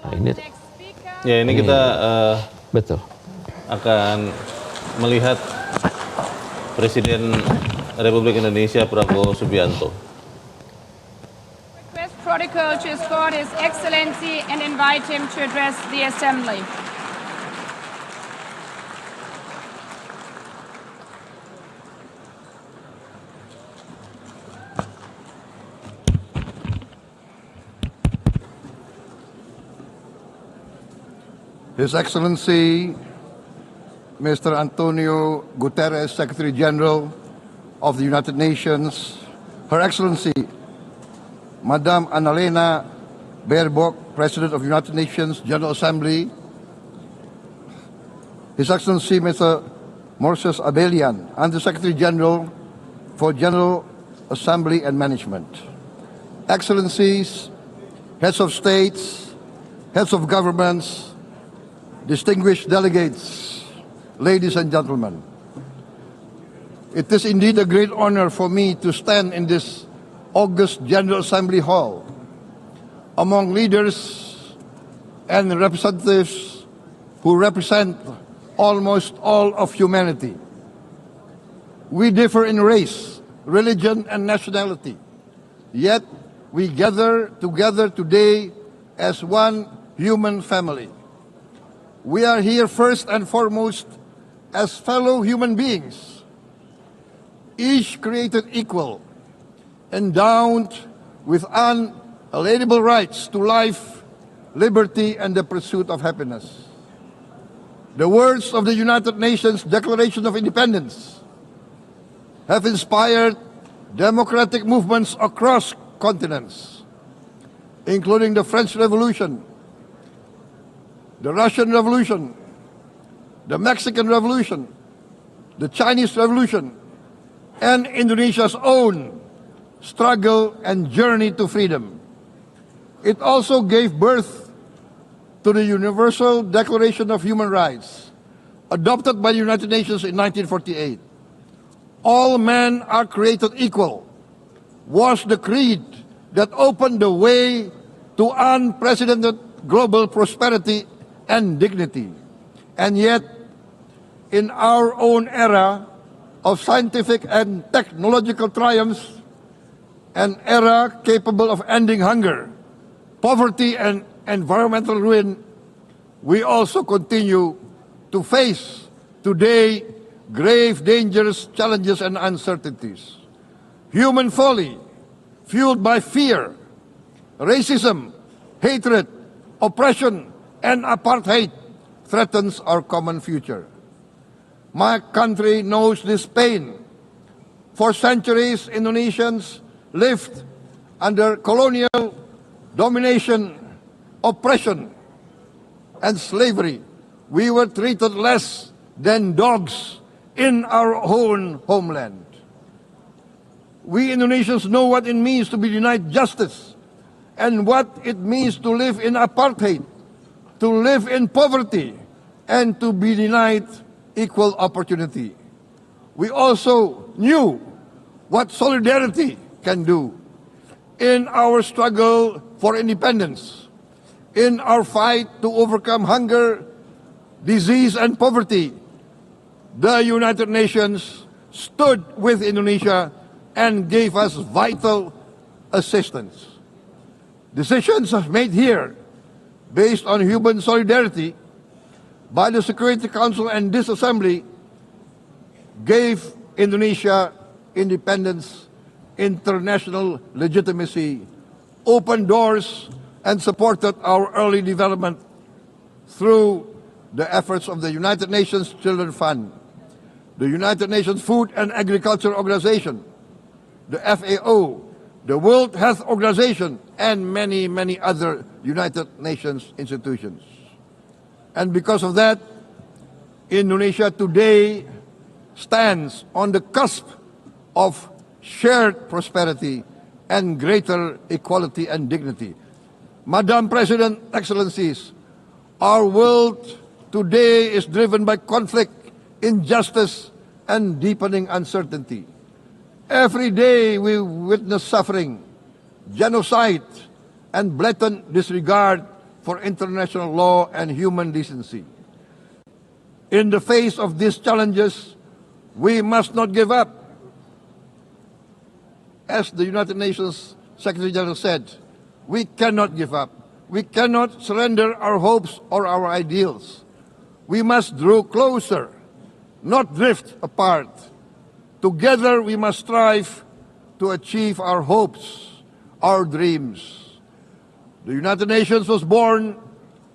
Nah, ini Ya, ini kita betul. akan melihat Presiden Republik Indonesia Prabowo Subianto. Request protocol to escort His Excellency and invite him to address the Assembly. His Excellency, Mr. Antonio Guterres, Secretary General of the United Nations, Her Excellency, Madame Annalena Baerbock, President of the United Nations General Assembly, His Excellency, Mr. Moses Abelian, Under-Secretary General for General Assembly and Management, Excellencies, Heads of States, Heads of Governments, distinguished delegates, ladies and gentlemen, it is indeed a great honor for me to stand in this august General Assembly Hall among leaders and representatives who represent almost all of humanity. We differ in race, religion, and nationality, yet we gather together today as one human family. We are here first and foremost as fellow human beings, each created equal, endowed with unalienable rights to life, liberty, and the pursuit of happiness. The words of the United Nations Declaration of Independence have inspired democratic movements across continents, including the French Revolution, the Russian Revolution, the Mexican Revolution, the Chinese Revolution, and Indonesia's own struggle and journey to freedom. It also gave birth to the Universal Declaration of Human Rights, adopted by the United Nations in 1948. All men are created equal was the creed that opened the way to unprecedented global prosperity and dignity. And yet, in our own era of scientific and technological triumphs, an era capable of ending hunger, poverty, and environmental ruin, we also continue to face today grave dangers, challenges, and uncertainties. Human folly, fueled by fear, racism, hatred, oppression, and apartheid, threatens our common future. My country knows this pain. For centuries, Indonesians lived under colonial domination, oppression, and slavery. We were treated less than dogs in our own homeland. We Indonesians know what it means to be denied justice and what it means to live in apartheid, to live in poverty, and to be denied equal opportunity. We also knew what solidarity can do in our struggle for independence, in our fight to overcome hunger, disease, and poverty. The United Nations stood with Indonesia and gave us vital assistance. Decisions made here based on human solidarity by the Security Council and this Assembly gave Indonesia independence, international legitimacy, opened doors, and supported our early development through the efforts of the United Nations Children Fund, the United Nations Food and Agriculture Organization, the FAO, the World Health Organization, and many, many other United Nations institutions. And because of that, Indonesia today stands on the cusp of shared prosperity and greater equality and dignity. Madam President, Excellencies, our world today is driven by conflict, injustice, and deepening uncertainty. Every day we witness suffering, genocide, and blatant disregard for international law and human decency. In the face of these challenges, we must not give up. As the United Nations Secretary General said, we cannot give up. We cannot surrender our hopes or our ideals. We must draw closer, not drift apart. Together we must strive to achieve our hopes, our dreams. The United Nations was born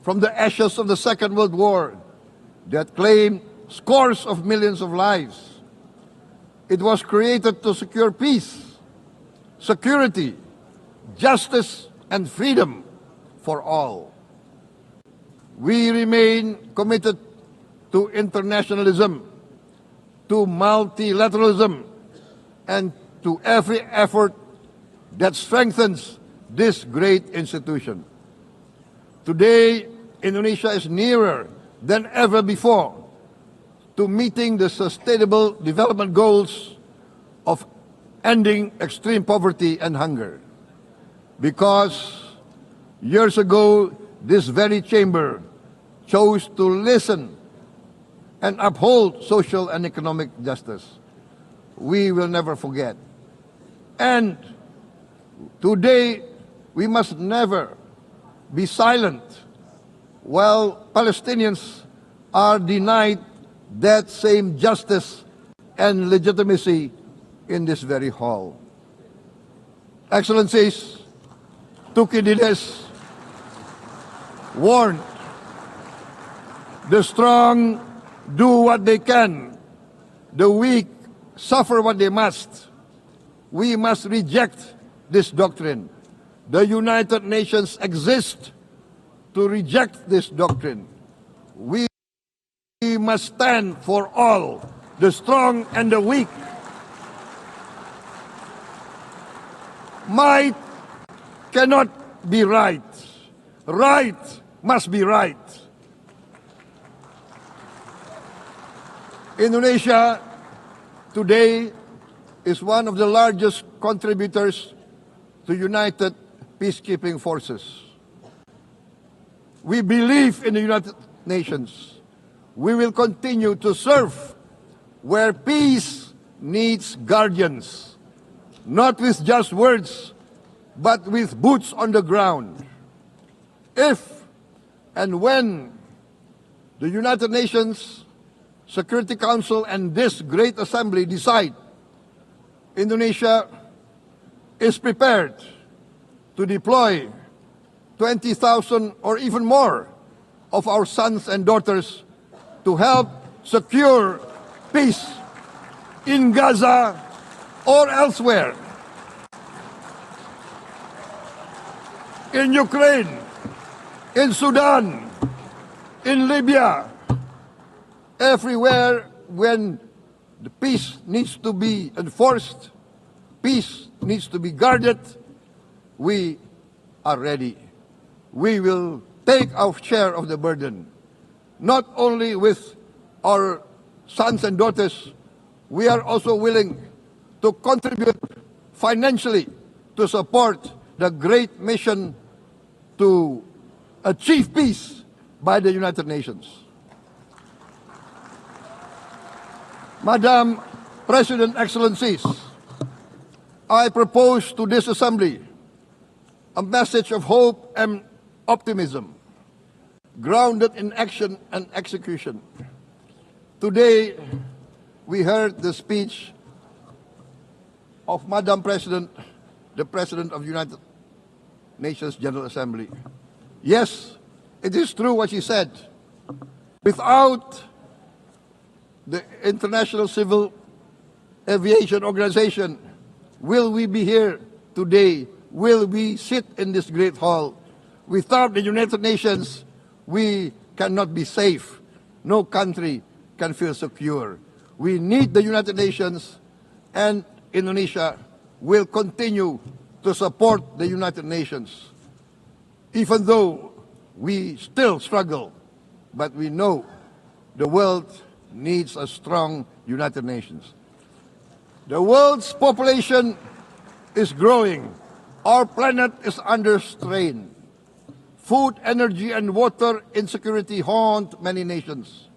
from the ashes of the Second World War that claimed scores of millions of lives. It was created to secure peace, security, justice, and freedom for all. We remain committed to internationalism, to multilateralism, and to every effort that strengthens this great institution. Today, Indonesia is nearer than ever before to meeting the sustainable development goals of ending extreme poverty and hunger. Because years ago, this very chamber chose to listen and uphold social and economic justice. We will never forget. And today, we must never be silent while Palestinians are denied that same justice and legitimacy in this very hall. Excellencies, Thucydides warned, the strong do what they can, the weak suffer what they must. We must reject this doctrine. The United Nations exist to reject this doctrine. We must stand for all, the strong and the weak. Might cannot be right. Right must be right. Indonesia today is one of the largest contributors to united peacekeeping forces. We believe in the United Nations. We will continue to serve where peace needs guardians, not with just words, but with boots on the ground. If and when the United Nations Security Council and this great assembly decide Indonesia is prepared to deploy 20,000 or even more of our sons and daughters to help secure peace in Gaza or elsewhere, in Ukraine, in Sudan, in Libya, everywhere when the peace needs to be enforced, peace needs to be guarded, we are ready. We will take our share of the burden, not only with our sons and daughters, we are also willing to contribute financially to support the great mission to achieve peace by the United Nations. Madam President, Excellencies, I propose to this Assembly a message of hope and optimism, grounded in action and execution. Today, we heard the speech of Madam President, the President of the United Nations General Assembly. Yes, it is true what she said. Without the International Civil Aviation Organization, will we be here today? Will we sit in this great hall? Without the United Nations, we cannot be safe. No country can feel secure. We need the United Nations, and Indonesia will continue to support the United Nations. Even though we still struggle, but we know the world needs a strong United Nations. The world's population is growing. Our planet is under strain. food, energy, and water insecurity haunt many nations.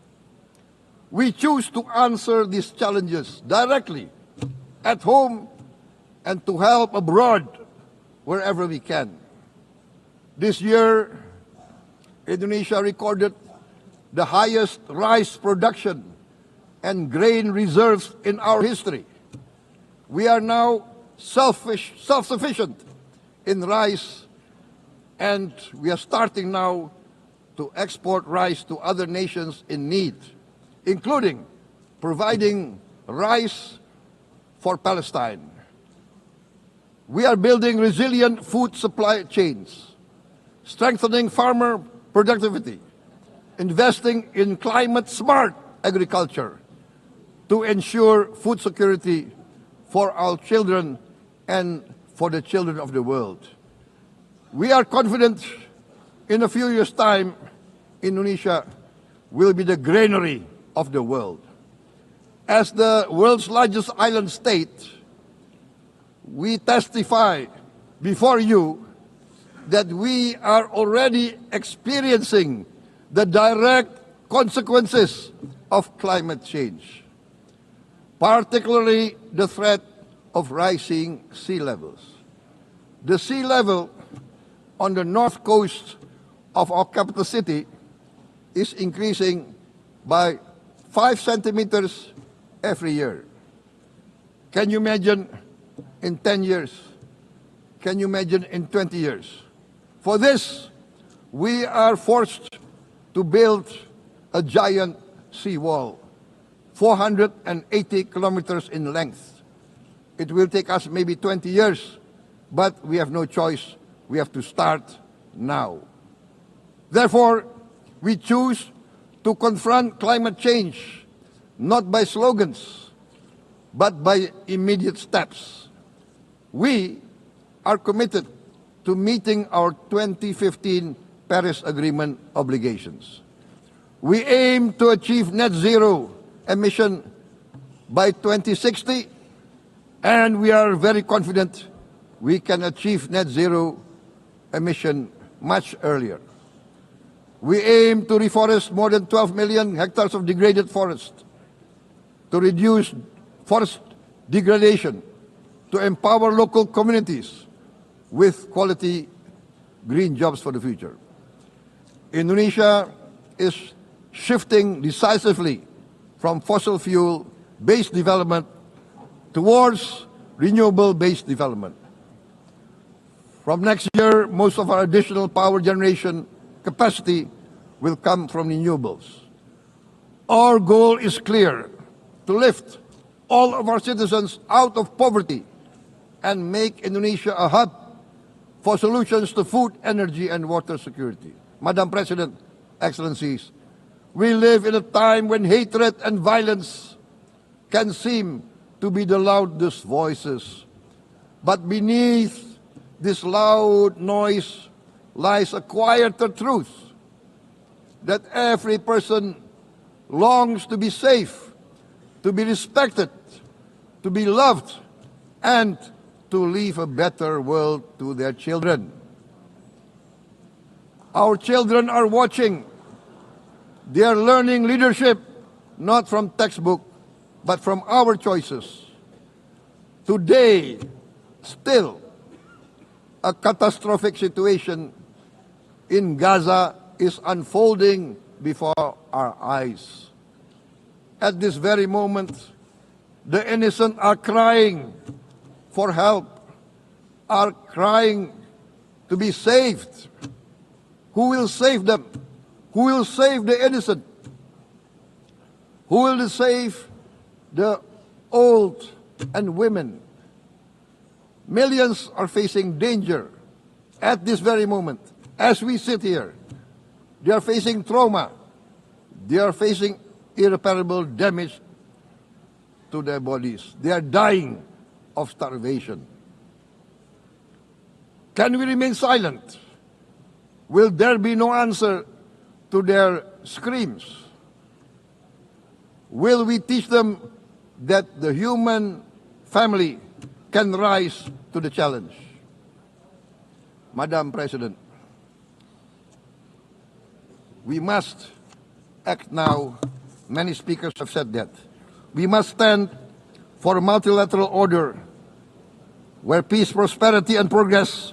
We choose to answer these challenges directly at home and to help abroad wherever we can. This year, Indonesia recorded the highest rice production and grain reserves in our history. We are now self-sufficient in rice, and we are starting now to export rice to other nations in need, including providing rice for Palestine. We are building resilient food supply chains, strengthening farmer productivity, investing in climate-smart agriculture to ensure food security for our children and for the children of the world. We are confident in a few years' time, Indonesia will be the granary of the world. As the world's largest island state, we testify before you that we are already experiencing the direct consequences of climate change, particularly the threat of rising sea levels. The sea level on the north coast of our capital city is increasing by 5 centimeters every year. Can you imagine in 10 years? Can you imagine in 20 years? For this, we are forced to build a giant seawall, 480 kilometers in length. It will take us maybe 20 years, but we have no choice. We have to start now. Therefore, we choose to confront climate change, not by slogans, but by immediate steps. We are committed to meeting our 2015 Paris Agreement obligations. We aim to achieve net zero emission by 2060, and we are very confident we can achieve net zero emission much earlier. We aim to reforest more than 12 million hectares of degraded forest, to reduce forest degradation, to empower local communities with quality green jobs for the future. Indonesia is shifting decisively from fossil fuel-based development towards renewable-based development. From next year, most of our additional power generation capacity will come from renewables. Our goal is clear: to lift all of our citizens out of poverty and make Indonesia a hub for solutions to food, energy, and water security. Madam President, Excellencies, we live in a time when hatred and violence can seem to be the loudest voices. But beneath this loud noise lies a quieter truth, that every person longs to be safe, to be respected, to be loved, and to leave a better world to their children. Our children are watching. They are learning leadership, not from textbook, but from our choices. Today, still, a catastrophic situation in Gaza is unfolding before our eyes. At this very moment, the innocent are crying for help, are crying to be saved. Who will save them? Who will save the innocent? Who will save the old and women? Millions are facing danger at this very moment. As we sit here, they are facing trauma. They are facing irreparable damage to their bodies. They are dying of starvation. Can we remain silent? Will there be no answer to their screams? Will we teach them that the human family can rise to the challenge? Madam President, We must act now. Many speakers have said that. We must stand for a multilateral order where peace, prosperity, and progress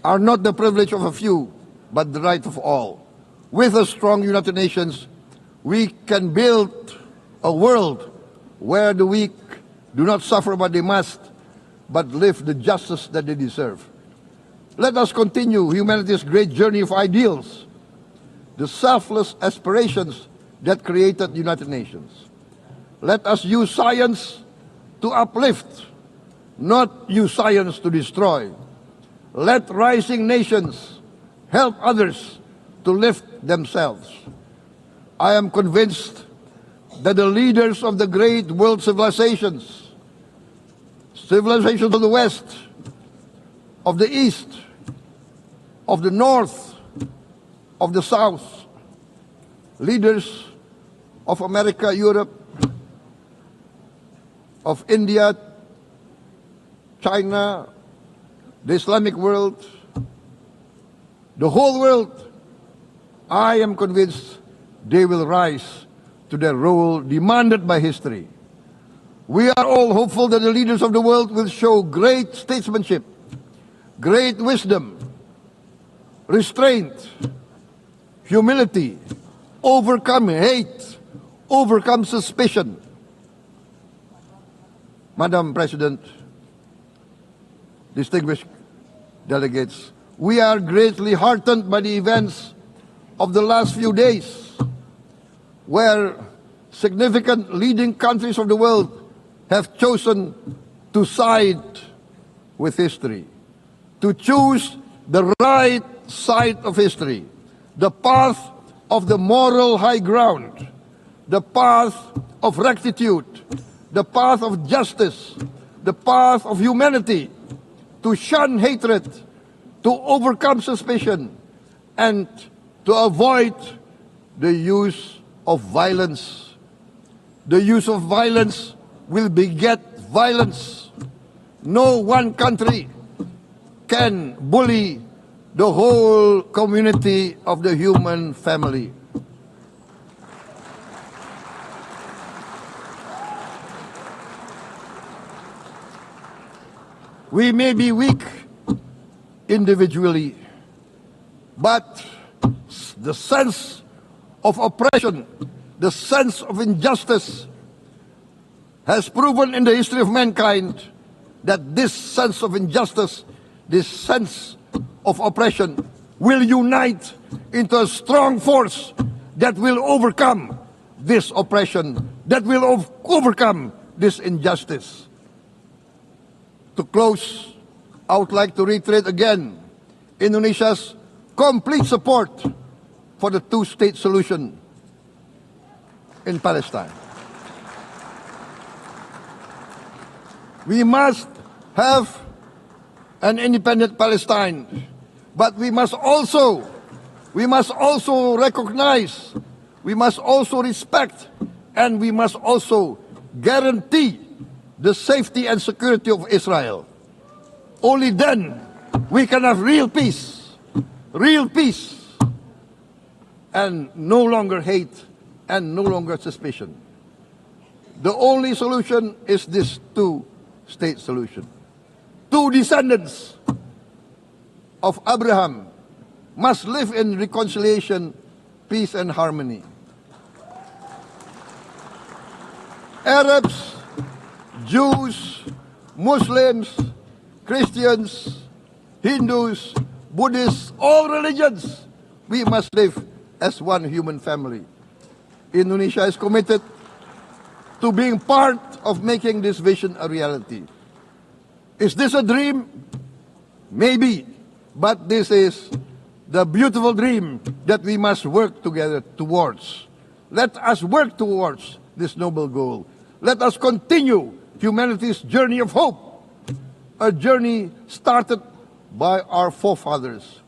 are not the privilege of a few, but the right of all. With a strong United Nations, we can build a world where the weak do not suffer what they must, but live the justice that they deserve. Let us continue humanity's great journey of ideals, the selfless aspirations that created the United Nations. Let us use science to uplift, not use science to destroy. Let rising nations help others to lift themselves. I am convinced that the leaders of the great world civilizations of the West, of the East, of the North, of the South, leaders of America, Europe, of India, China, the Islamic world, the whole world, I am convinced they will rise to their role demanded by history. We are all hopeful that the leaders of the world will show great statesmanship, great wisdom, restraint, humility, overcome hate, overcome suspicion. Madam President, distinguished delegates, we are greatly heartened by the events of the last few days, where significant leading countries of the world have chosen to side with history, to choose the right side of history, the path of the moral high ground, the path of rectitude, the path of justice, the path of humanity, to shun hatred, to overcome suspicion, and to avoid the use of violence. The use of violence will beget violence. No one country can bully the whole community of the human family. We may be weak individually, but the sense of oppression, the sense of injustice has proven in the history of mankind that this sense of injustice, this sense of oppression will unite into a strong force that will overcome this oppression, that will overcome this injustice. To close, I would like to reiterate again Indonesia's complete support for the two-state solution in Palestine. We must have an independent Palestine, but we must also recognize, we must also respect, and we must also guarantee the safety and security of Israel. Only then we can have real peace, and no longer hate and no longer suspicion. The only solution is this two-state solution. Two descendants of Abraham must live in reconciliation, peace, and harmony. Arabs, Jews, Muslims, Christians, Hindus, Buddhists, all religions, we must live as one human family. Indonesia is committed to being part of making this vision a reality. Is this a dream? Maybe, but this is the beautiful dream that we must work together towards. Let us work towards this noble goal. Let us continue humanity's journey of hope, a journey started by our forefathers,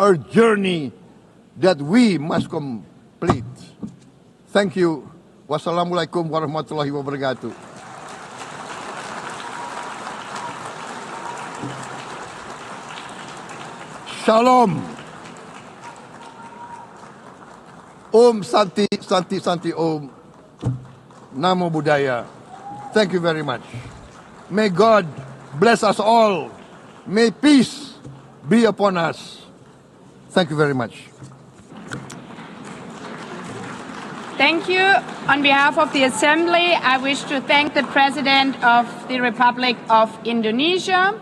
a journey that we must complete. Thank you. Wassalamualaikum warahmatullahi wabarakatuh. Shalom. Om Santi, Santi, Santi Om. Namo Buddhaya. Thank you very much. May God bless us all. May peace be upon us. Thank you very much. Thank you. On behalf of the Assembly, I wish to thank the President of the Republic of Indonesia,